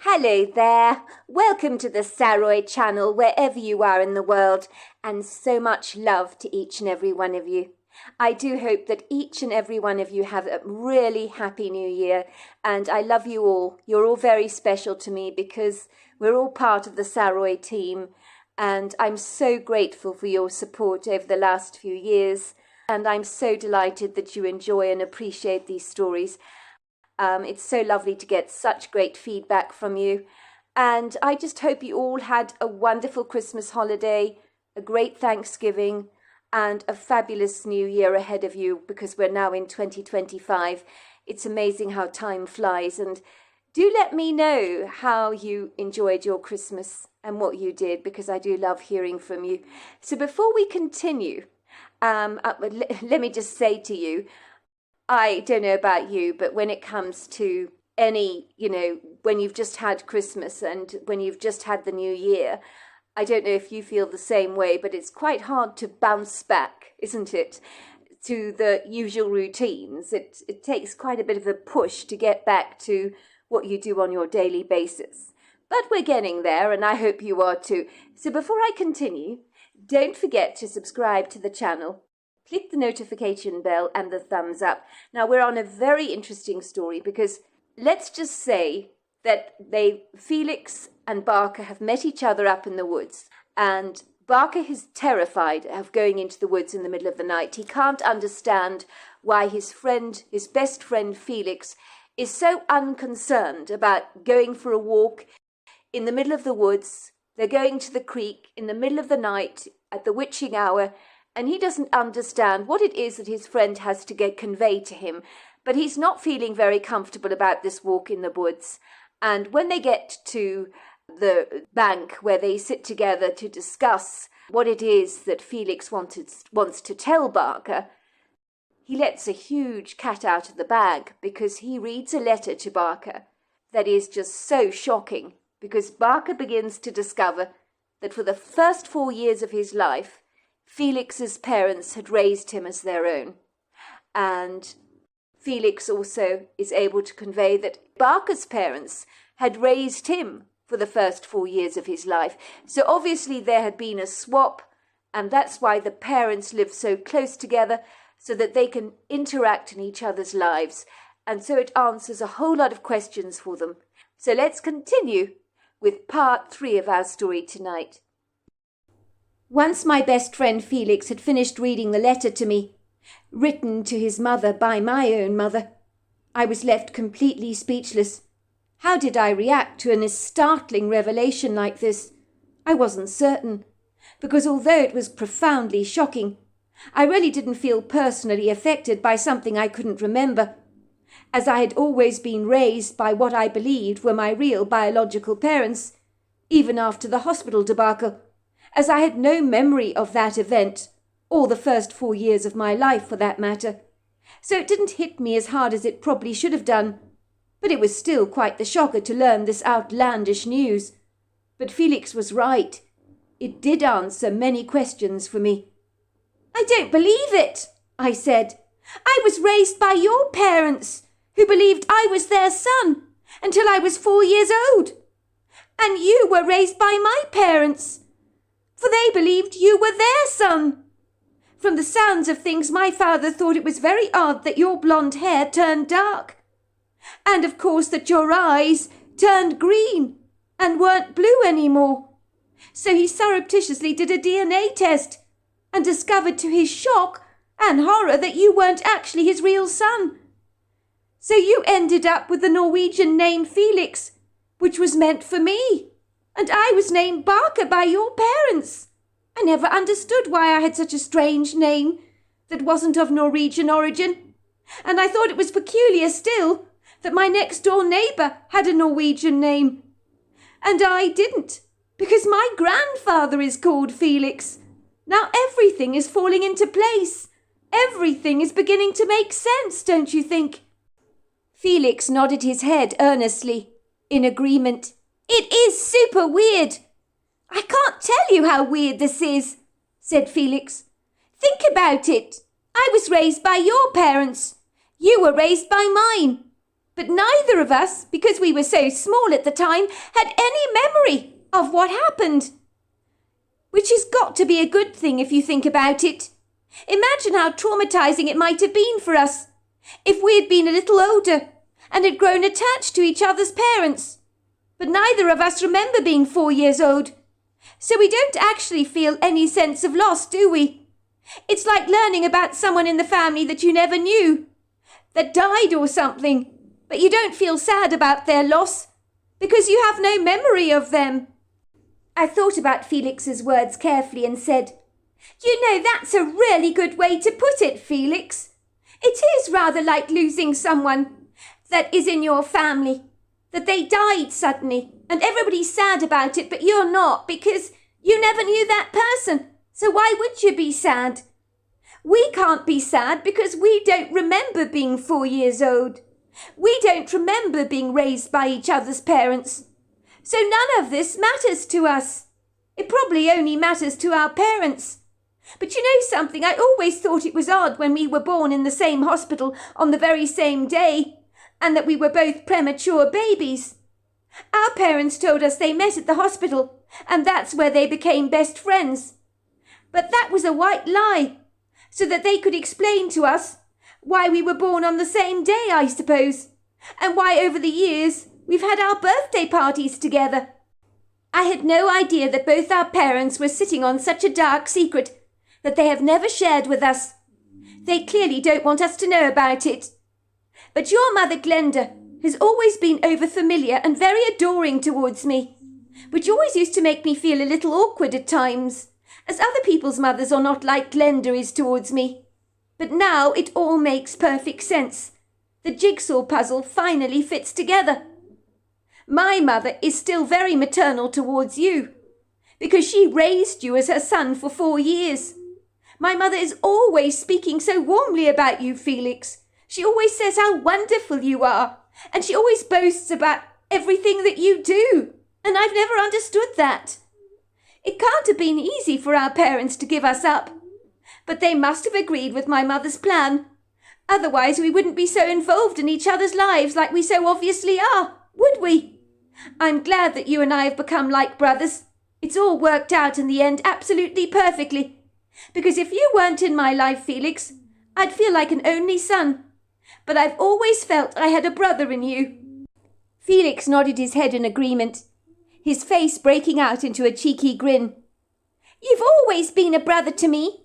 Hello there. Welcome to the Saroy channel, wherever you are in the world, and so much love to each and every one of you. I do hope that each and every one of you have a really happy new year, and I love you all. You're all very special to me because we're all part of the Saroy team, and I'm so grateful for your support over the last few years, and I'm so delighted that you enjoy and appreciate these stories. It's so lovely to get such great feedback from you. And I just hope you all had a wonderful Christmas holiday, a great Thanksgiving, and a fabulous new year ahead of you, because we're now in 2025. It's amazing how time flies. And do let me know how you enjoyed your Christmas and what you did, because I do love hearing from you. So before we continue, let me just say to you, I don't know about you, but when it comes to any, when you've just had Christmas and when you've just had the new year, I don't know if you feel the same way, but it's quite hard to bounce back, isn't it, to the usual routines. It takes quite a bit of a push to get back to what you do on your daily basis. But we're getting there, and I hope you are too. So before I continue, don't forget to subscribe to the channel. Click the notification bell and the thumbs up. Now, we're on a very interesting story because let's just say that Felix and Barker have met each other up in the woods, and Barker is terrified of going into the woods in the middle of the night. He can't understand why his best friend Felix, is so unconcerned about going for a walk in the middle of the woods. They're going to the creek in the middle of the night at the witching hour, and he doesn't understand what it is that his friend has to convey to him. But he's not feeling very comfortable about this walk in the woods. And when they get to the bank where they sit together to discuss what it is that Felix wants to tell Barker, he lets a huge cat out of the bag, because he reads a letter to Barker that is just so shocking, because Barker begins to discover that for the first 4 years of his life, Felix's parents had raised him as their own. And Felix also is able to convey that Barker's parents had raised him for the first 4 years of his life. So obviously there had been a swap, and that's why the parents live so close together, so that they can interact in each other's lives. And so it answers a whole lot of questions for them. So let's continue with part 3 of our story tonight. Once my best friend Felix had finished reading the letter to me, written to his mother by my own mother, I was left completely speechless. How did I react to a startling revelation like this? I wasn't certain, because although it was profoundly shocking, I really didn't feel personally affected by something I couldn't remember, as I had always been raised by what I believed were my real biological parents, even after the hospital debacle, as I had no memory of that event, or the first 4 years of my life for that matter. So it didn't hit me as hard as it probably should have done, but it was still quite the shocker to learn this outlandish news. But Felix was right. It did answer many questions for me. "I don't believe it," I said. "I was raised by your parents, who believed I was their son until I was 4 years old. And you were raised by my parents, for they believed you were their son. From the sounds of things, my father thought it was very odd that your blonde hair turned dark, and of course that your eyes turned green and weren't blue anymore. So he surreptitiously did a DNA test and discovered to his shock and horror that you weren't actually his real son. So you ended up with the Norwegian name Felix, which was meant for me, and I was named Barker by your parents. I never understood why I had such a strange name that wasn't of Norwegian origin, and I thought it was peculiar still that my next-door neighbour had a Norwegian name, and I didn't, because my grandfather is called Felix. Now everything is falling into place. Everything is beginning to make sense, don't you think?" Felix nodded his head earnestly, in agreement. "It is super weird. I can't tell you how weird this is," said Felix. "Think about it. I was raised by your parents. You were raised by mine. But neither of us, because we were so small at the time, had any memory of what happened. Which has got to be a good thing if you think about it. Imagine how traumatizing it might have been for us if we had been a little older and had grown attached to each other's parents. But neither of us remember being 4 years old, so we don't actually feel any sense of loss, do we? It's like learning about someone in the family that you never knew, that died or something, but you don't feel sad about their loss because you have no memory of them. I thought about Felix's words carefully and said, "You know, that's a really good way to put it, Felix. It is rather like losing someone that is in your family, that they died suddenly, and everybody's sad about it, but you're not, because you never knew that person. So why would you be sad? We can't be sad because we don't remember being 4 years old. We don't remember being raised by each other's parents. So none of this matters to us. It probably only matters to our parents. But you know something, I always thought it was odd when we were born in the same hospital on the very same day, and that we were both premature babies. Our parents told us they met at the hospital, and that's where they became best friends. But that was a white lie, so that they could explain to us why we were born on the same day, I suppose, and why over the years we've had our birthday parties together. I had no idea that both our parents were sitting on such a dark secret that they have never shared with us. They clearly don't want us to know about it. But your mother, Glenda, has always been over-familiar and very adoring towards me, which always used to make me feel a little awkward at times, as other people's mothers are not like Glenda is towards me. But now it all makes perfect sense. The jigsaw puzzle finally fits together. My mother is still very maternal towards you, because she raised you as her son for 4 years. My mother is always speaking so warmly about you, Felix. She always says how wonderful you are, and she always boasts about everything that you do, and I've never understood that. It can't have been easy for our parents to give us up, but they must have agreed with my mother's plan. Otherwise we wouldn't be so involved in each other's lives like we so obviously are, would we? I'm glad that you and I have become like brothers. It's all worked out in the end absolutely perfectly. Because if you weren't in my life, Felix, I'd feel like an only son. But I've always felt I had a brother in you." Felix nodded his head in agreement, his face breaking out into a cheeky grin. "You've always been a brother to me.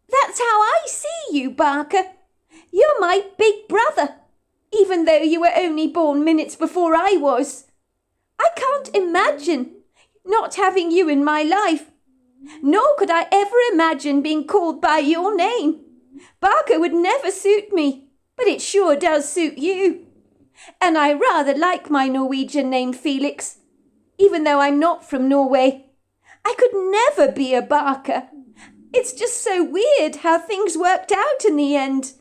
That's how I see you, Barker. You're my big brother, even though you were only born minutes before I was. I can't imagine not having you in my life, nor could I ever imagine being called by your name. Barker would never suit me, but it sure does suit you. And I rather like my Norwegian name, Felix, even though I'm not from Norway. I could never be a Barker. It's just so weird how things worked out in the end.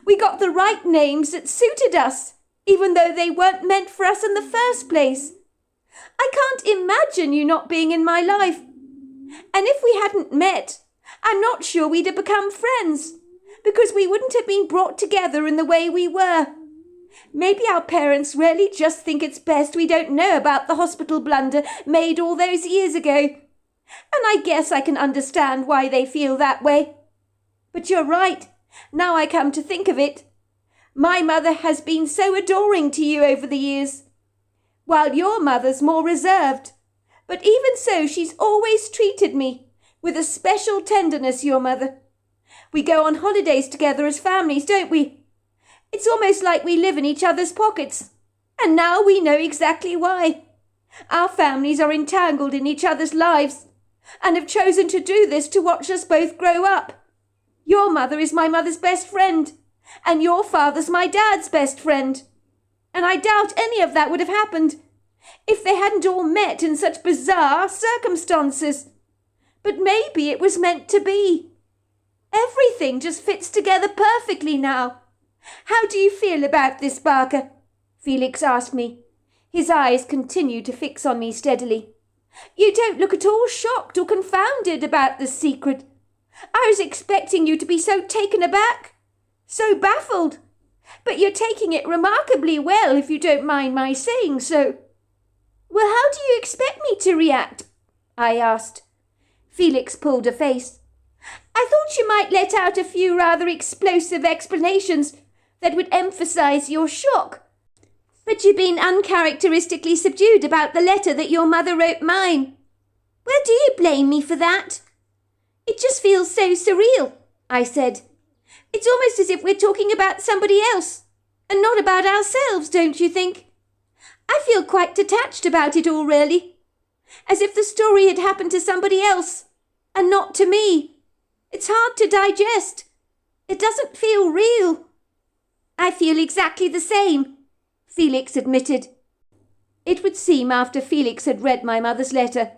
We got the right names that suited us, even though they weren't meant for us in the first place. I can't imagine you not being in my life. And if we hadn't met, I'm not sure we'd have become friends, because we wouldn't have been brought together in the way we were. Maybe our parents really just think it's best we don't know about the hospital blunder made all those years ago. And I guess I can understand why they feel that way. But you're right, now I come to think of it. My mother has been so adoring to you over the years, while your mother's more reserved. But even so, she's always treated me with a special tenderness, your mother. We go on holidays together as families, don't we? It's almost like we live in each other's pockets. And now we know exactly why. Our families are entangled in each other's lives, and have chosen to do this to watch us both grow up. Your mother is my mother's best friend, and your father's my dad's best friend. And I doubt any of that would have happened if they hadn't all met in such bizarre circumstances. But maybe it was meant to be. Everything just fits together perfectly now. How do you feel about this, Barker? Felix asked me. His eyes continued to fix on me steadily. You don't look at all shocked or confounded about this secret. I was expecting you to be so taken aback, so baffled. But you're taking it remarkably well, if you don't mind my saying so. Well, how do you expect me to react? I asked. Felix pulled a face. I thought you might let out a few rather explosive explanations that would emphasize your shock. But you've been uncharacteristically subdued about the letter that your mother wrote mine. Well, do you blame me for that? It just feels so surreal, I said. It's almost as if we're talking about somebody else, and not about ourselves, don't you think? I feel quite detached about it all, really. As if the story had happened to somebody else, and not to me. It's hard to digest. It doesn't feel real. I feel exactly the same, Felix admitted. It would seem after Felix had read my mother's letter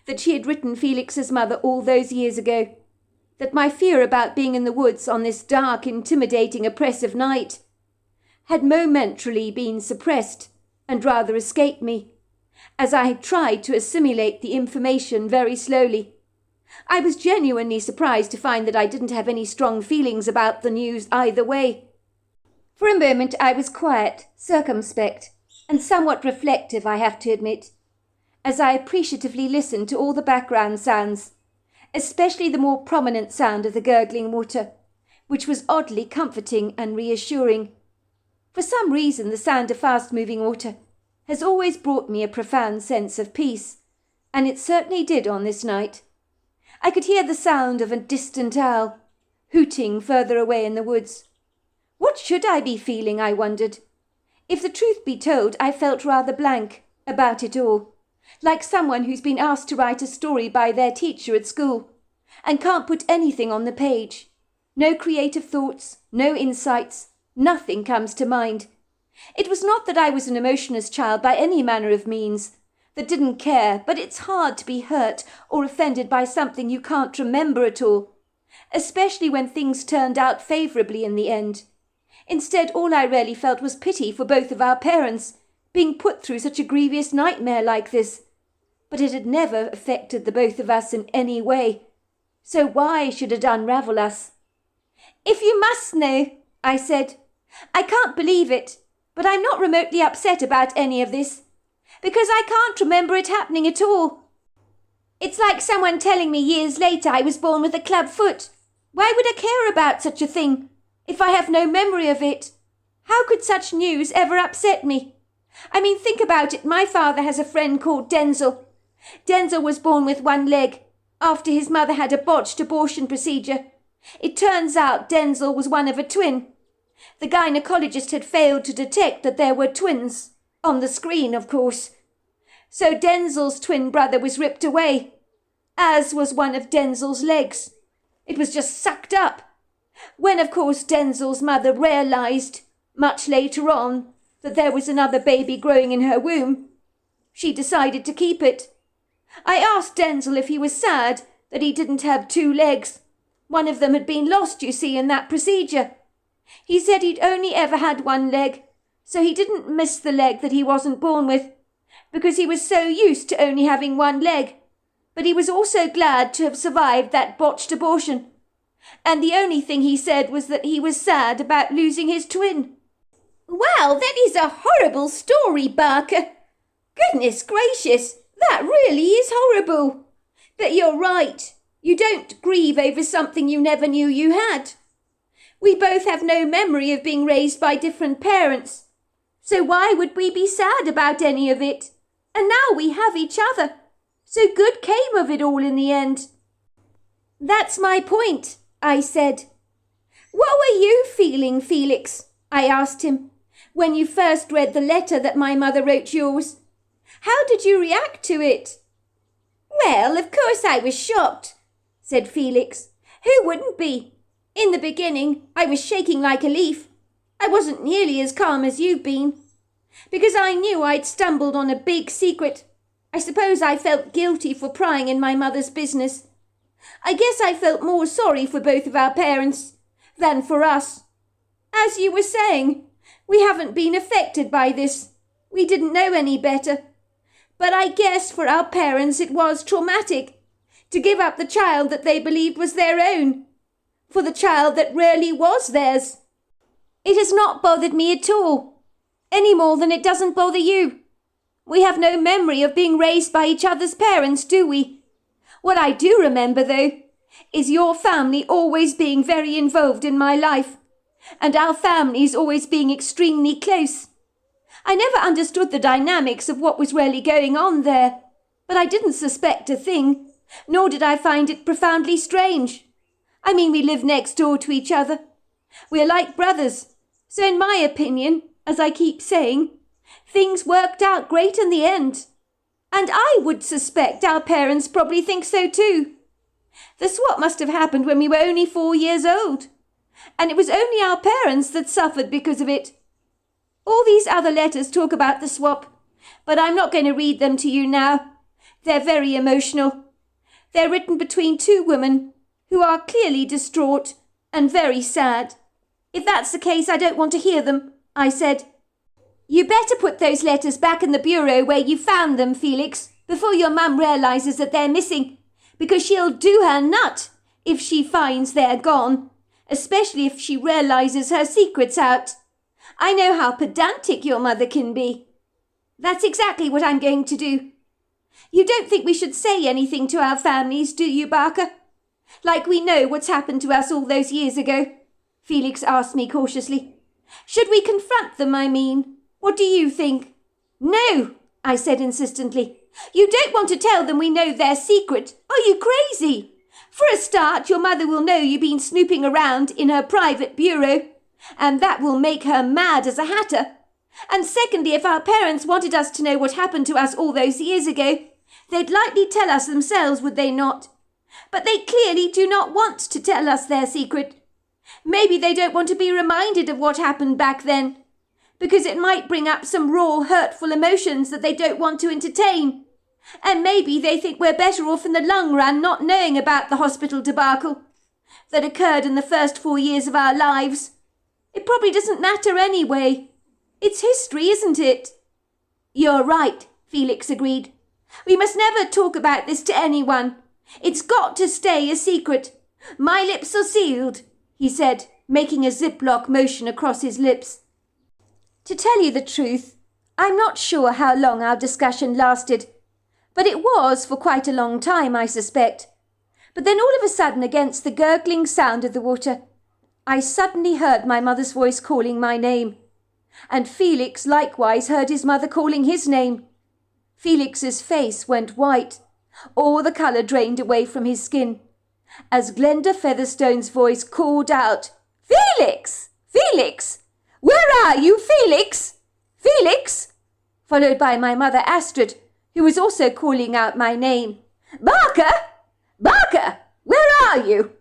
that she had written Felix's mother all those years ago, that my fear about being in the woods on this dark, intimidating, oppressive night had momentarily been suppressed and rather escaped me, as I had tried to assimilate the information very slowly. I was genuinely surprised to find that I didn't have any strong feelings about the news either way. For a moment I was quiet, circumspect, and somewhat reflective, I have to admit, as I appreciatively listened to all the background sounds, especially the more prominent sound of the gurgling water, which was oddly comforting and reassuring. For some reason the sound of fast-moving water has always brought me a profound sense of peace, and it certainly did on this night. I could hear the sound of a distant owl, hooting further away in the woods. What should I be feeling, I wondered? If the truth be told, I felt rather blank about it all, like someone who's been asked to write a story by their teacher at school and can't put anything on the page. No creative thoughts, no insights, nothing comes to mind. It was not that I was an emotionless child by any manner of means, that didn't care, but it's hard to be hurt or offended by something you can't remember at all, especially when things turned out favourably in the end. Instead, all I really felt was pity for both of our parents, being put through such a grievous nightmare like this. But it had never affected the both of us in any way, so why should it unravel us? If you must know, I said, I can't believe it, but I'm not remotely upset about any of this, because I can't remember it happening at all. It's like someone telling me years later I was born with a club foot. Why would I care about such a thing if I have no memory of it? How could such news ever upset me? I mean, think about it. My father has a friend called Denzel. Denzel was born with one leg after his mother had a botched abortion procedure. It turns out Denzel was one of a twin. The gynecologist had failed to detect that there were twins, on the screen, of course. So Denzel's twin brother was ripped away, as was one of Denzel's legs. It was just sucked up. When, of course, Denzel's mother realised, much later on, that there was another baby growing in her womb, she decided to keep it. I asked Denzel if he was sad that he didn't have two legs. One of them had been lost, you see, in that procedure. He said he'd only ever had one leg, so he didn't miss the leg that he wasn't born with, because he was so used to only having one leg. But he was also glad to have survived that botched abortion. And the only thing he said was that he was sad about losing his twin. Well, that is a horrible story, Barker. Goodness gracious, that really is horrible. But you're right. You don't grieve over something you never knew you had. We both have no memory of being raised by different parents. So why would we be sad about any of it? And now we have each other. So good came of it all in the end. That's my point, I said. What were you feeling, Felix? I asked him, when you first read the letter that my mother wrote yours. How did you react to it? Well, of course I was shocked, said Felix. Who wouldn't be? In the beginning, I was shaking like a leaf. I wasn't nearly as calm as you've been, because I knew I'd stumbled on a big secret. I suppose I felt guilty for prying in my mother's business. I guess I felt more sorry for both of our parents than for us. As you were saying, we haven't been affected by this. We didn't know any better. But I guess for our parents it was traumatic to give up the child that they believed was their own, for the child that really was theirs. It has not bothered me at all, any more than it doesn't bother you. We have no memory of being raised by each other's parents, do we? What I do remember, though, is your family always being very involved in my life, and our families always being extremely close. I never understood the dynamics of what was really going on there, but I didn't suspect a thing, nor did I find it profoundly strange. I mean, we live next door to each other. We're like brothers, so in my opinion, as I keep saying, things worked out great in the end. And I would suspect our parents probably think so too. The swap must have happened when we were only 4 years old, and it was only our parents that suffered because of it. All these other letters talk about the swap, but I'm not going to read them to you now. They're very emotional. They're written between two women who are clearly distraught and very sad. If that's the case, I don't want to hear them, I said. You better put those letters back in the bureau where you found them, Felix, before your mum realises that they're missing, because she'll do her nut if she finds they're gone, especially if she realises her secret's out. I know how pedantic your mother can be. That's exactly what I'm going to do. You don't think we should say anything to our families, do you, Barker? Like we know what's happened to us all those years ago? Felix asked me cautiously. Should we confront them, I mean? What do you think? No, I said insistently. You don't want to tell them we know their secret. Are you crazy? For a start, your mother will know you've been snooping around in her private bureau, and that will make her mad as a hatter. And secondly, if our parents wanted us to know what happened to us all those years ago, they'd likely tell us themselves, would they not? But they clearly do not want to tell us their secret. Maybe they don't want to be reminded of what happened back then, because it might bring up some raw, hurtful emotions that they don't want to entertain. And maybe they think we're better off in the long run not knowing about the hospital debacle that occurred in the first 4 years of our lives. It probably doesn't matter anyway. It's history, isn't it? You're right, Felix agreed. We must never talk about this to anyone. It's got to stay a secret. My lips are sealed, he said, making a ziplock motion across his lips. To tell you the truth, I'm not sure how long our discussion lasted, but it was for quite a long time, I suspect. But then all of a sudden, against the gurgling sound of the water, I suddenly heard my mother's voice calling my name, and Felix likewise heard his mother calling his name. Felix's face went white. All the colour drained away from his skin, as Glenda Featherstone's voice called out, "Felix! Felix! Where are you, Felix? Felix!" followed by my mother Astrid, who was also calling out my name. "Barker! Barker! Where are you?"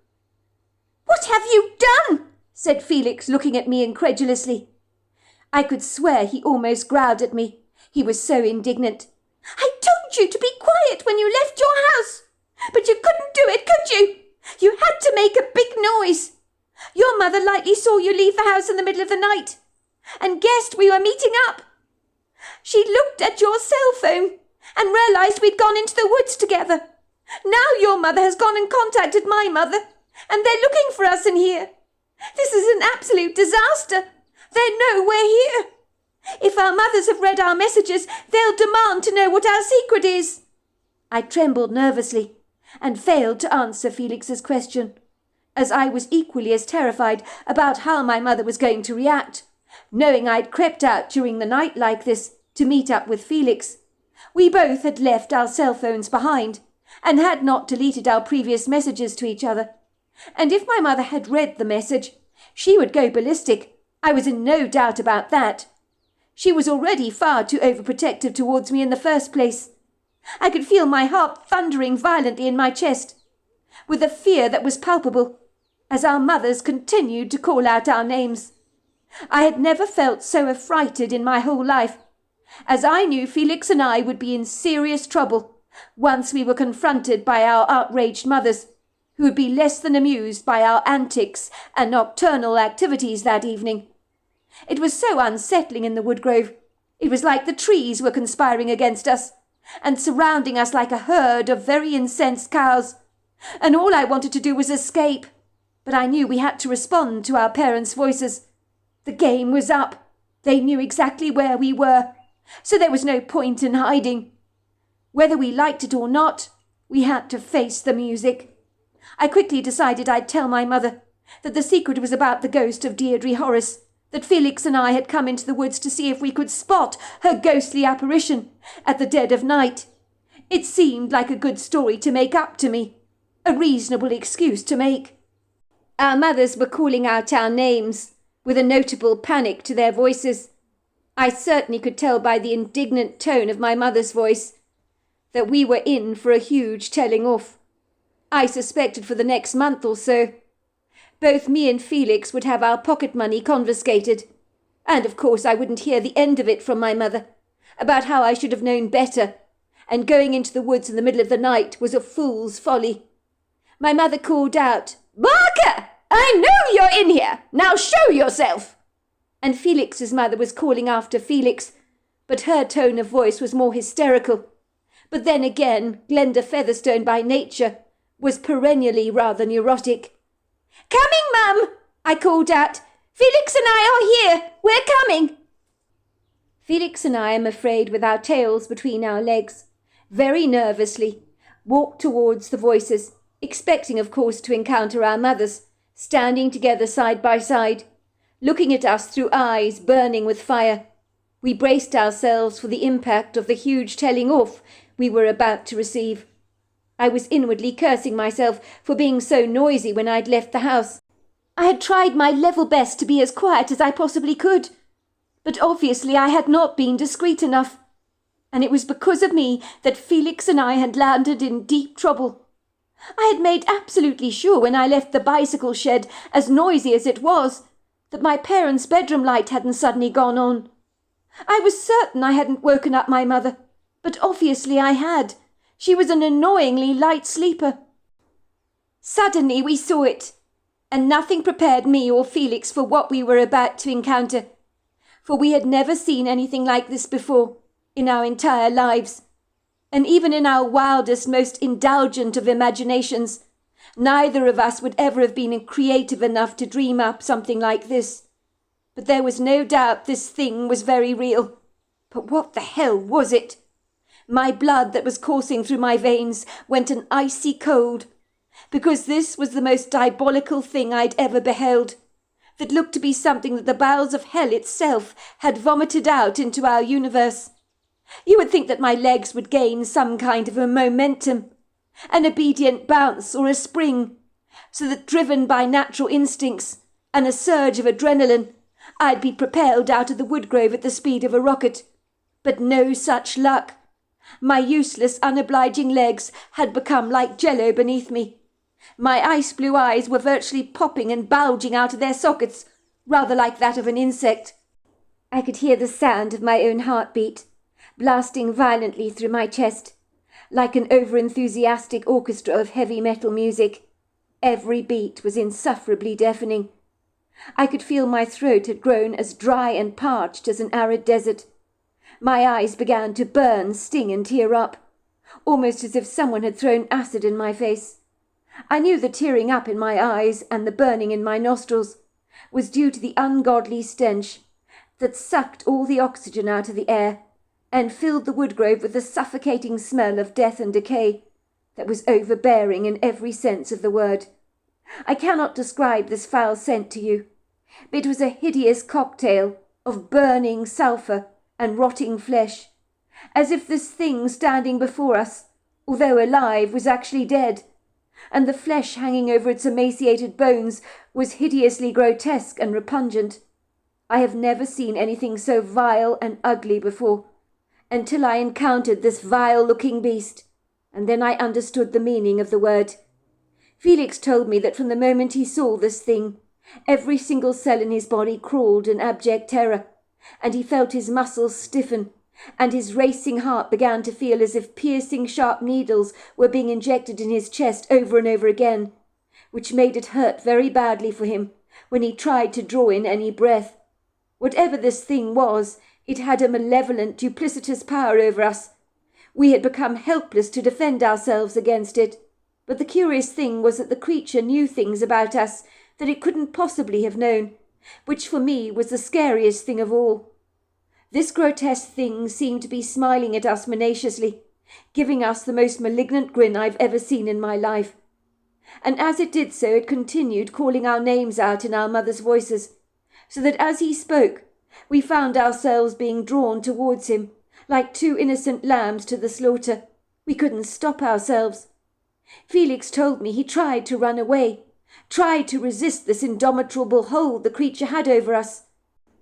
"What have you done?" said Felix, looking at me incredulously. I could swear he almost growled at me. He was so indignant. "I told you to be quiet when you left your house, but you couldn't do it, could you? You had to make a big noise. Your mother likely saw you leave the house in the middle of the night and guessed we were meeting up. She looked at your cell phone and realised we'd gone into the woods together. Now your mother has gone and contacted my mother, and they're looking for us in here. This is an absolute disaster. They know we're here. If our mothers have read our messages, they'll demand to know what our secret is." I trembled nervously and failed to answer Felix's question, as I was equally as terrified about how my mother was going to react, knowing I'd crept out during the night like this to meet up with Felix. We both had left our cell phones behind and had not deleted our previous messages to each other. And if my mother had read the message, she would go ballistic. I was in no doubt about that. She was already far too overprotective towards me in the first place. I could feel my heart thundering violently in my chest, with a fear that was palpable, as our mothers continued to call out our names. I had never felt so affrighted in my whole life, as I knew Felix and I would be in serious trouble once we were confronted by our outraged mothers, who would be less than amused by our antics and nocturnal activities that evening. It was so unsettling in the woodgrove. It was like the trees were conspiring against us and surrounding us like a herd of very incensed cows. And all I wanted to do was escape. But I knew we had to respond to our parents' voices. The game was up. They knew exactly where we were, so there was no point in hiding. Whether we liked it or not, we had to face the music. I quickly decided I'd tell my mother that the secret was about the ghost of Deirdre Horace, that Felix and I had come into the woods to see if we could spot her ghostly apparition at the dead of night. It seemed like a good story to make up to me, a reasonable excuse to make. Our mothers were calling out our names, with a notable panic to their voices. I certainly could tell by the indignant tone of my mother's voice that we were in for a huge telling off. I suspected for the next month or so. Both me and Felix would have our pocket money confiscated, and of course I wouldn't hear the end of it from my mother, about how I should have known better, and going into the woods in the middle of the night was a fool's folly. My mother called out, "Barker! I know you're in here! Now show yourself!" And Felix's mother was calling after Felix, but her tone of voice was more hysterical. But then again, Glenda Featherstone by nature was perennially rather neurotic. "Coming, Mum!" I called out. "Felix and I are here! We're coming!" Felix and I, am afraid, with our tails between our legs, very nervously, walked towards the voices, expecting, of course, to encounter our mothers, standing together side by side, looking at us through eyes burning with fire. We braced ourselves for the impact of the huge telling off we were about to receive. I was inwardly cursing myself for being so noisy when I'd left the house. I had tried my level best to be as quiet as I possibly could, but obviously I had not been discreet enough, and it was because of me that Felix and I had landed in deep trouble. I had made absolutely sure when I left the bicycle shed, as noisy as it was, that my parents' bedroom light hadn't suddenly gone on. I was certain I hadn't woken up my mother, but obviously I had. She was an annoyingly light sleeper. Suddenly we saw it, and nothing prepared me or Felix for what we were about to encounter, for we had never seen anything like this before in our entire lives. And even in our wildest, most indulgent of imaginations, neither of us would ever have been creative enough to dream up something like this. But there was no doubt this thing was very real. But what the hell was it? My blood that was coursing through my veins went an icy cold, because this was the most diabolical thing I'd ever beheld, that looked to be something that the bowels of hell itself had vomited out into our universe. You would think that my legs would gain some kind of a momentum, an obedient bounce or a spring, so that driven by natural instincts and a surge of adrenaline, I'd be propelled out of the woodgrove at the speed of a rocket. But no such luck. My useless, unobliging legs had become like jello beneath me. My ice-blue eyes were virtually popping and bulging out of their sockets, rather like that of an insect. I could hear the sound of my own heartbeat, blasting violently through my chest, like an over-enthusiastic orchestra of heavy metal music. Every beat was insufferably deafening. I could feel my throat had grown as dry and parched as an arid desert. My eyes began to burn, sting, and tear up, almost as if someone had thrown acid in my face. I knew the tearing up in my eyes and the burning in my nostrils was due to the ungodly stench that sucked all the oxygen out of the air and filled the woodgrove with the suffocating smell of death and decay that was overbearing in every sense of the word. I cannot describe this foul scent to you, but it was a hideous cocktail of burning sulphur and rotting flesh, as if this thing standing before us, although alive, was actually dead, and the flesh hanging over its emaciated bones was hideously grotesque and repugnant. I have never seen anything so vile and ugly before, until I encountered this vile-looking beast, and then I understood the meaning of the word. Felix told me that from the moment he saw this thing, every single cell in his body crawled in abject terror, and he felt his muscles stiffen, and his racing heart began to feel as if piercing sharp needles were being injected in his chest over and over again, which made it hurt very badly for him when he tried to draw in any breath. Whatever this thing was, it had a malevolent, duplicitous power over us. We had become helpless to defend ourselves against it, but the curious thing was that the creature knew things about us that it couldn't possibly have known, which for me was the scariest thing of all. This grotesque thing seemed to be smiling at us maliciously, giving us the most malignant grin I've ever seen in my life. And as it did so, it continued calling our names out in our mother's voices, so that as he spoke, we found ourselves being drawn towards him, like two innocent lambs to the slaughter. We couldn't stop ourselves. Felix told me he tried to run away, tried to resist this indomitable hold the creature had over us.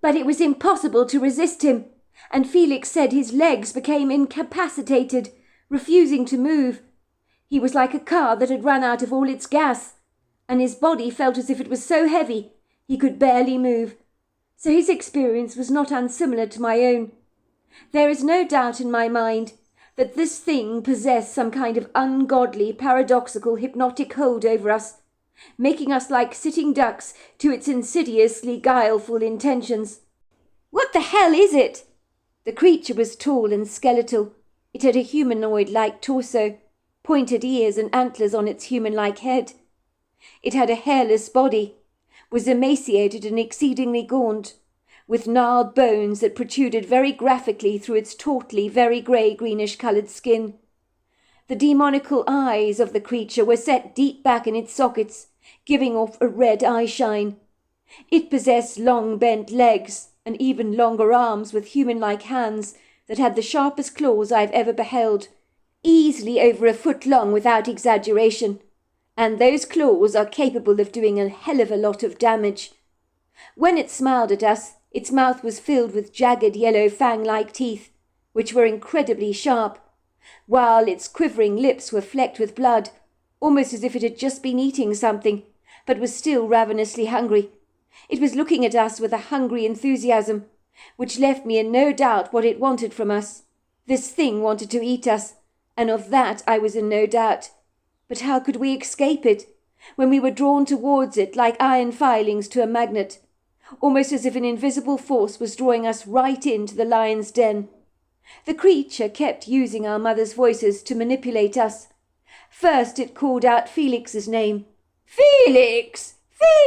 But it was impossible to resist him, and Felix said his legs became incapacitated, refusing to move. He was like a car that had run out of all its gas, and his body felt as if it was so heavy he could barely move. So his experience was not unsimilar to my own. There is no doubt in my mind that this thing possessed some kind of ungodly, paradoxical, hypnotic hold over us, making us like sitting ducks to its insidiously guileful intentions. "What the hell is it?" The creature was tall and skeletal. It had a humanoid-like torso, pointed ears and antlers on its human-like head. It had a hairless body, was emaciated and exceedingly gaunt, with gnarled bones that protruded very graphically through its tautly, very grey-greenish-coloured skin. The demoniacal eyes of the creature were set deep back in its sockets, giving off a red eye-shine. It possessed long bent legs and even longer arms with human-like hands that had the sharpest claws I've ever beheld, easily over a foot long without exaggeration, and those claws are capable of doing a hell of a lot of damage. When it smiled at us, its mouth was filled with jagged yellow fang-like teeth, which were incredibly sharp, while its quivering lips were flecked with blood, almost as if it had just been eating something, but was still ravenously hungry. It was looking at us with a hungry enthusiasm, which left me in no doubt what it wanted from us. This thing wanted to eat us, and of that I was in no doubt. But how could we escape it, when we were drawn towards it like iron filings to a magnet, almost as if an invisible force was drawing us right into the lion's den? The creature kept using our mother's voices to manipulate us. First it called out Felix's name. "Felix!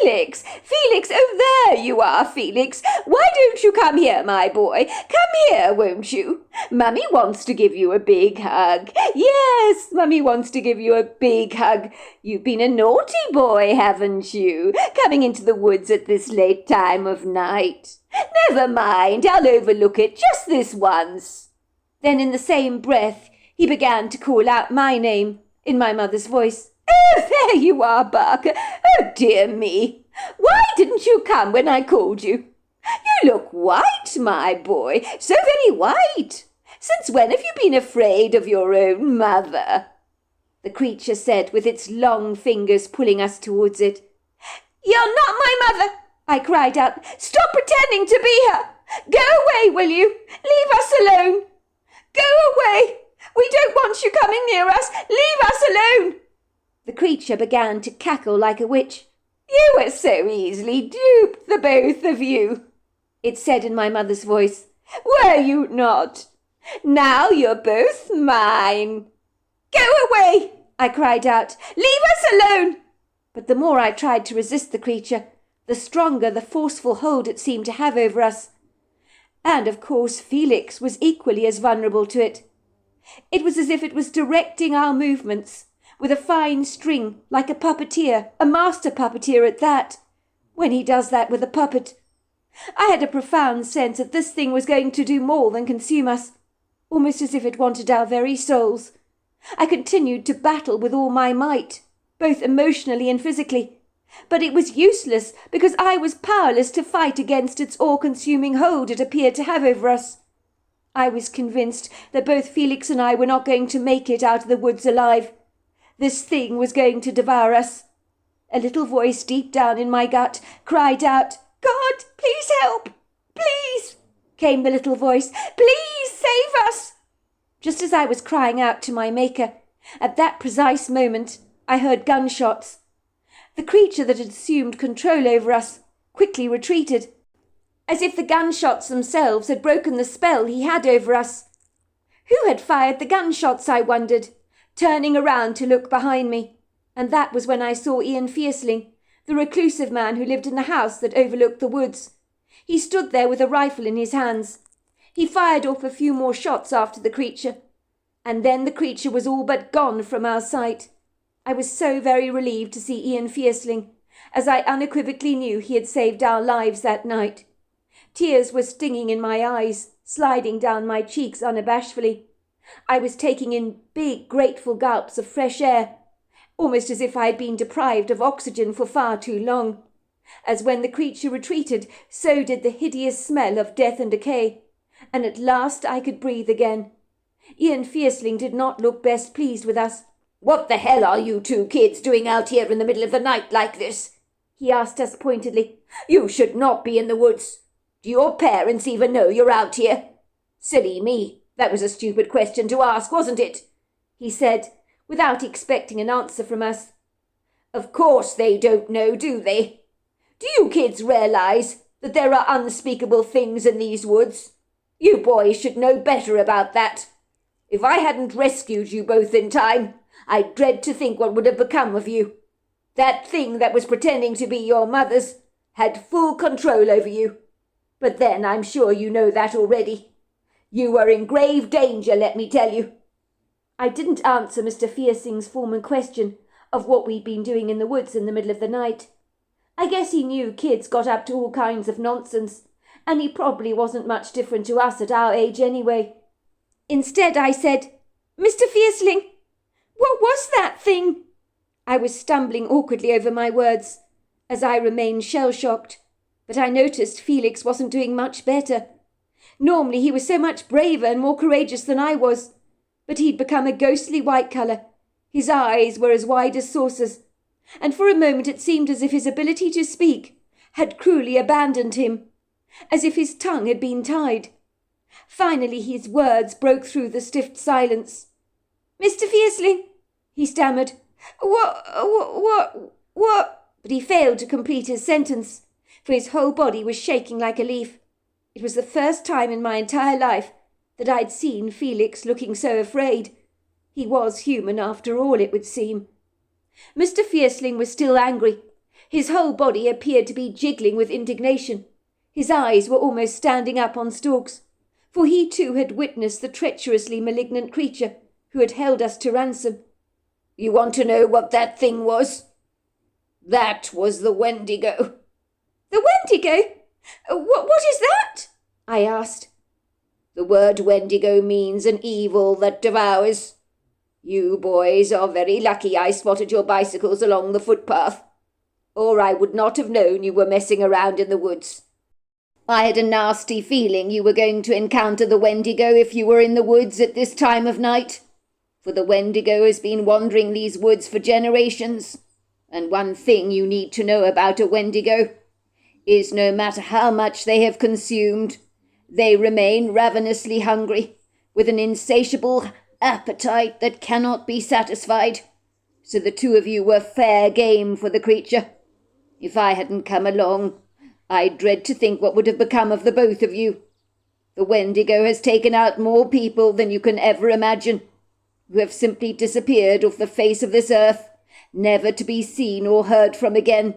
Felix! Felix! Oh, there you are, Felix! Why don't you come here, my boy? Come here, won't you? Mummy wants to give you a big hug. Yes, Mummy wants to give you a big hug. You've been a naughty boy, haven't you? Coming into the woods at this late time of night. Never mind, I'll overlook it just this once." Then in the same breath he began to call out my name in my mother's voice. "Oh, there you are, Barker. Oh, dear me. Why didn't you come when I called you? You look white, my boy, so very white. Since when have you been afraid of your own mother?" the creature said, with its long fingers pulling us towards it. "You're not my mother," I cried out. "Stop pretending to be her. Go away, will you? Leave us alone. Go away. We don't want you coming near us. Leave us alone." The creature began to cackle like a witch. "You were so easily duped, the both of you," it said in my mother's voice. "Were you not? Now you're both mine." "Go away," I cried out. "Leave us alone." But the more I tried to resist the creature, the stronger the forceful hold it seemed to have over us. And, of course, Felix was equally as vulnerable to it. It was as if it was directing our movements, with a fine string, like a puppeteer, a master puppeteer at that, when he does that with a puppet. I had a profound sense that this thing was going to do more than consume us, almost as if it wanted our very souls. I continued to battle with all my might, both emotionally and physically, but it was useless because I was powerless to fight against its all-consuming hold it appeared to have over us. I was convinced that both Felix and I were not going to make it out of the woods alive. This thing was going to devour us. A little voice deep down in my gut cried out, "God, please help! Please!" came the little voice. "Please save us!" Just as I was crying out to my Maker, at that precise moment, I heard gunshots. The creature that had assumed control over us quickly retreated, as if the gunshots themselves had broken the spell he had over us. Who had fired the gunshots, I wondered, turning around to look behind me, and that was when I saw Ian Fierceling, the reclusive man who lived in the house that overlooked the woods. He stood there with a rifle in his hands. He fired off a few more shots after the creature, and then the creature was all but gone from our sight. I was so very relieved to see Ian Fierceling, as I unequivocally knew he had saved our lives that night. Tears were stinging in my eyes, sliding down my cheeks unabashedly. I was taking in big, grateful gulps of fresh air, almost as if I had been deprived of oxygen for far too long. As when the creature retreated, so did the hideous smell of death and decay, and at last I could breathe again. Ian Fierceling did not look best pleased with us. "What the hell are you two kids doing out here in the middle of the night like this?" he asked us pointedly. "You should not be in the woods. Do your parents even know you're out here?" "Silly me, that was a stupid question to ask, wasn't it?" he said, without expecting an answer from us. "Of course they don't know, do they? Do you kids realize that there are unspeakable things in these woods? You boys should know better about that. If I hadn't rescued you both in time, I dread to think what would have become of you. That thing that was pretending to be your mother's had full control over you. But then I'm sure you know that already. You were in grave danger, let me tell you." I didn't answer Mr. Fierceling's formal question of what we'd been doing in the woods in the middle of the night. I guess he knew kids got up to all kinds of nonsense, and he probably wasn't much different to us at our age anyway. Instead, I said, "Mr. Fierceling, what was that thing?" I was stumbling awkwardly over my words, as I remained shell-shocked, but I noticed Felix wasn't doing much better. Normally he was so much braver and more courageous than I was, but he'd become a ghostly white colour. His eyes were as wide as saucers, and for a moment it seemed as if his ability to speak had cruelly abandoned him, as if his tongue had been tied. Finally his words broke through the stiff silence. "Mr. Fierceling," he stammered. What? But he failed to complete his sentence, for his whole body was shaking like a leaf. It was the first time in my entire life that I'd seen Felix looking so afraid. He was human after all, it would seem. Mr. Fierceling was still angry. His whole body appeared to be jiggling with indignation. His eyes were almost standing up on stalks, for he too had witnessed the treacherously malignant creature who had held us to ransom. "You want to know what that thing was? That was the Wendigo." "The Wendigo? What is that?" I asked. "The word Wendigo means an evil that devours. You boys are very lucky I spotted your bicycles along the footpath, or I would not have known you were messing around in the woods. I had a nasty feeling you were going to encounter the Wendigo if you were in the woods at this time of night, for the Wendigo has been wandering these woods for generations, and one thing you need to know about a Wendigo is no matter how much they have consumed, they remain ravenously hungry, with an insatiable appetite that cannot be satisfied. So the two of you were fair game for the creature. If I hadn't come along, I dread to think what would have become of the both of you. The Wendigo has taken out more people than you can ever imagine, who have simply disappeared off the face of this earth, never to be seen or heard from again.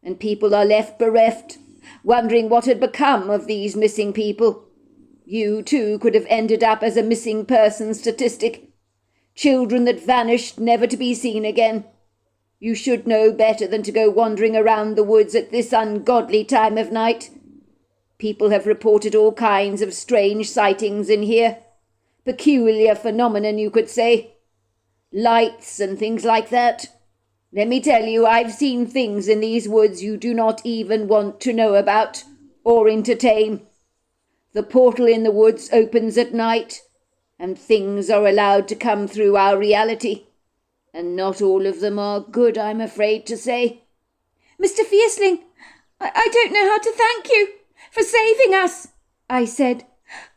And people are left bereft, wondering what had become of these missing people. You, too, could have ended up as a missing person statistic. Children that vanished, never to be seen again. You should know better than to go wandering around the woods at this ungodly time of night. People have reported all kinds of strange sightings in here. Peculiar phenomenon, you could say. Lights and things like that. Let me tell you, I've seen things in these woods you do not even want to know about or entertain. The portal in the woods opens at night, and things are allowed to come through our reality. And not all of them are good, I'm afraid to say." "Mr. Fierceling, I don't know how to thank you for saving us," I said.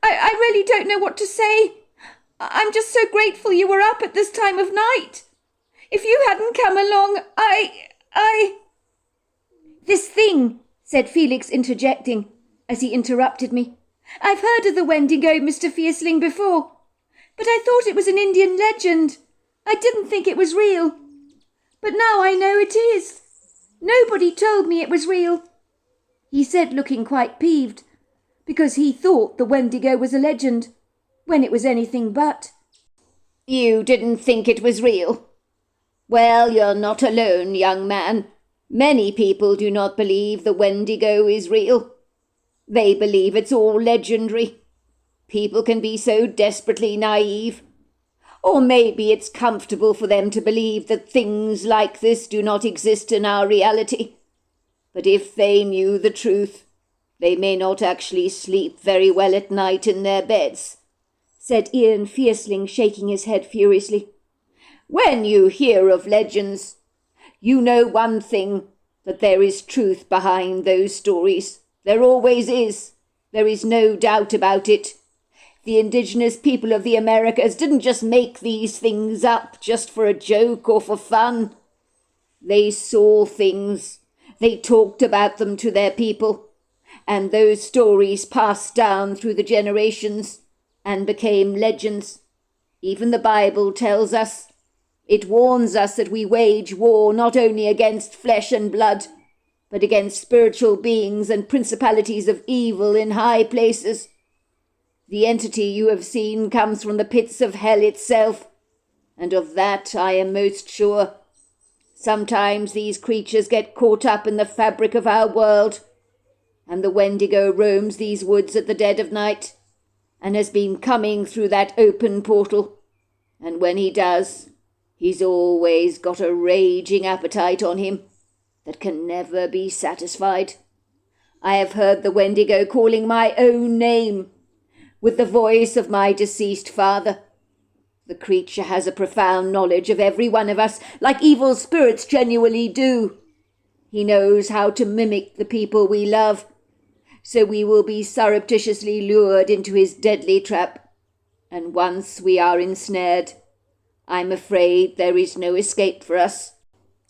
I really don't know what to say. I'm just so grateful you were up at this time of night. If you hadn't come along, I... "This thing," said Felix, interjecting, as he interrupted me. "I've heard of the Wendigo, Mr. Fierceling, before, but I thought it was an Indian legend. I didn't think it was real. But now I know it is. Nobody told me it was real," he said, looking quite peeved, because he thought the Wendigo was a legend, when it was anything but. "You didn't think it was real? Well, you're not alone, young man. Many people do not believe the Wendigo is real. They believe it's all legendary. People can be so desperately naive. Or maybe it's comfortable for them to believe that things like this do not exist in our reality. But if they knew the truth, they may not actually sleep very well at night in their beds," said Ian Fierceling, shaking his head furiously. "When you hear of legends, you know one thing, that there is truth behind those stories. There always is. There is no doubt about it. The indigenous people of the Americas didn't just make these things up just for a joke or for fun. They saw things. They talked about them to their people. And those stories passed down through the generations and became legends. Even the Bible tells us. It warns us that we wage war not only against flesh and blood, but against spiritual beings and principalities of evil in high places. The entity you have seen comes from the pits of hell itself, and of that I am most sure. Sometimes these creatures get caught up in the fabric of our world, and the Wendigo roams these woods at the dead of night, and has been coming through that open portal, and when he does, he's always got a raging appetite on him that can never be satisfied. I have heard the Wendigo calling my own name, with the voice of my deceased father. The creature has a profound knowledge of every one of us, like evil spirits genuinely do. He knows how to mimic the people we love, so we will be surreptitiously lured into his deadly trap. And once we are ensnared, I'm afraid there is no escape for us."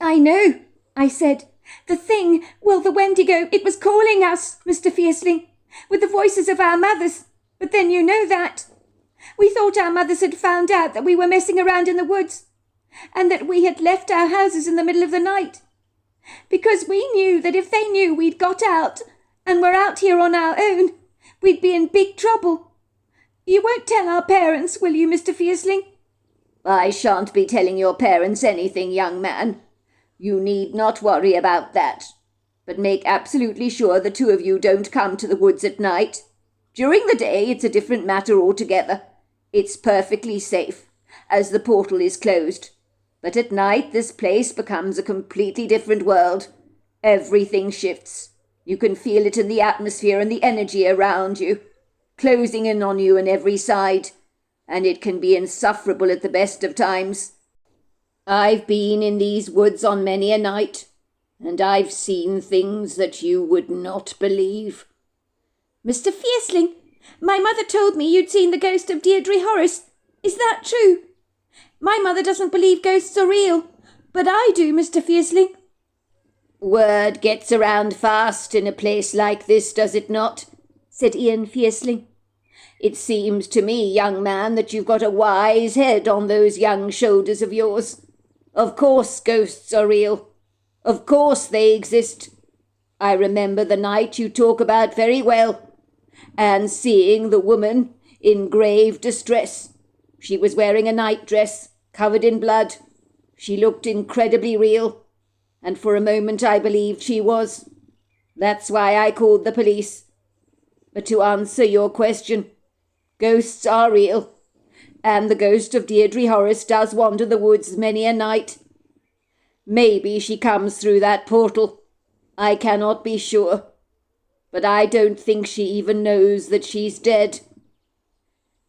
"I know," I said. The Wendigo, it was calling us, Mr. Fierceling, with the voices of our mothers. But then you know that. We thought our mothers had found out that we were messing around in the woods, and that we had left our houses in the middle of the night, because we knew that if they knew we'd got out and were out here on our own, we'd be in big trouble. You won't tell our parents, will you, Mr. Fierceling?" "I shan't be telling your parents anything, young man. You need not worry about that. But make absolutely sure the two of you don't come to the woods at night. During the day, it's a different matter altogether. It's perfectly safe, as the portal is closed. But at night, this place becomes a completely different world. Everything shifts. You can feel it in the atmosphere and the energy around you, closing in on you on every side, and it can be insufferable at the best of times. I've been in these woods on many a night, and I've seen things that you would not believe." "Mr. Fierceling, my mother told me you'd seen the ghost of Deirdre Horace. Is that true? My mother doesn't believe ghosts are real, but I do, Mr. Fierceling." "Word gets around fast in a place like this, does it not?" said Ian Fierceling. "It seems to me, young man, that you've got a wise head on those young shoulders of yours. Of course ghosts are real. Of course they exist. I remember the night you talk about very well, and seeing the woman in grave distress. She was wearing a nightdress, covered in blood. She looked incredibly real, and for a moment I believed she was. That's why I called the police. But to answer your question, ghosts are real, and the ghost of Deirdre Horace does wander the woods many a night. Maybe she comes through that portal. I cannot be sure, but I don't think she even knows that she's dead."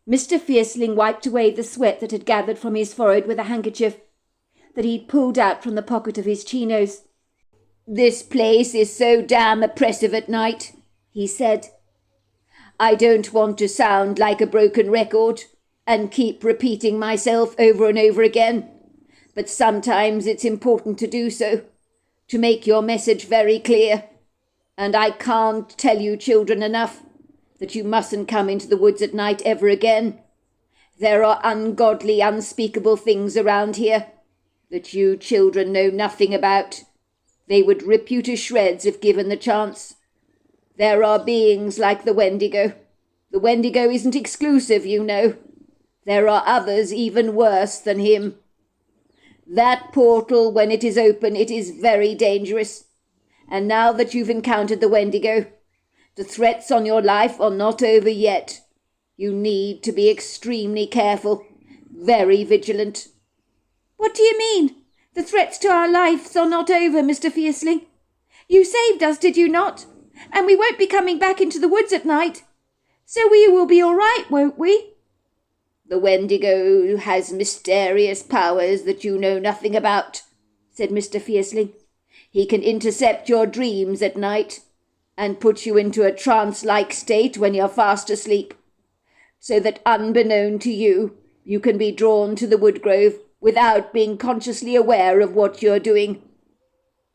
Mr. Fierceling wiped away the sweat that had gathered from his forehead with a handkerchief that he'd pulled out from the pocket of his chinos. "This place is so damn oppressive at night," he said. "I don't want to sound like a broken record and keep repeating myself over and over again, but sometimes it's important to do so, to make your message very clear. And I can't tell you children enough that you mustn't come into the woods at night ever again. There are ungodly, unspeakable things around here that you children know nothing about. They would rip you to shreds if given the chance. There are beings like the Wendigo. The Wendigo isn't exclusive, you know. There are others even worse than him. That portal, when it is open, it is very dangerous. And now that you've encountered the Wendigo, the threats on your life are not over yet. You need to be extremely careful, very vigilant. What do you mean? The threats to our lives are not over, Mr. Fierceling. You saved us, did you not? And we won't be coming back into the woods at night. So we will be all right, won't we? The Wendigo has mysterious powers that you know nothing about, said Mr. Fierceling. He can intercept your dreams at night and put you into a trance-like state when you're fast asleep, so that unbeknown to you, you can be drawn to the woodgrove without being consciously aware of what you're doing.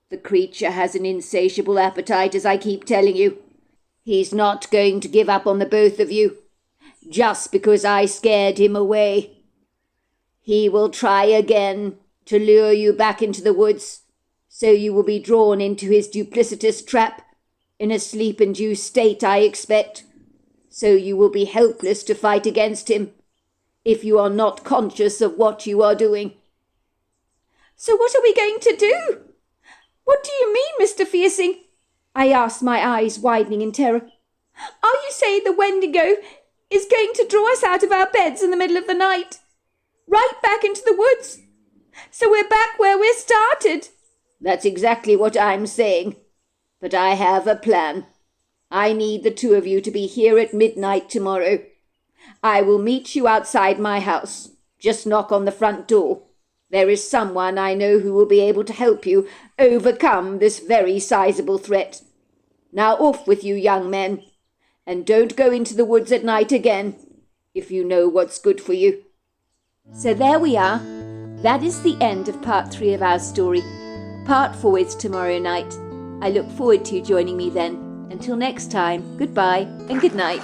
The creature has an insatiable appetite, as I keep telling you. He's not going to give up on the both of you, just because I scared him away. He will try again to lure you back into the woods, so you will be drawn into his duplicitous trap, in a sleep-induced state, I expect, so you will be helpless to fight against him, if you are not conscious of what you are doing. So what are we going to do? What do you mean, Mr. Fierceling? I asked, my eyes widening in terror. Are you saying the Wendigo is going to draw us out of our beds in the middle of the night, right back into the woods? So we're back where we started? That's exactly what I'm saying. But I have a plan. I need the two of you to be here at midnight tomorrow. I will meet you outside my house. Just knock on the front door. There is someone I know who will be able to help you overcome this very sizable threat. Now off with you, young men, and don't go into the woods at night again, if you know what's good for you. So there we are. That is the end of part 3 of our story. Part 4 is tomorrow night. I look forward to you joining me then. Until next time, goodbye and good night.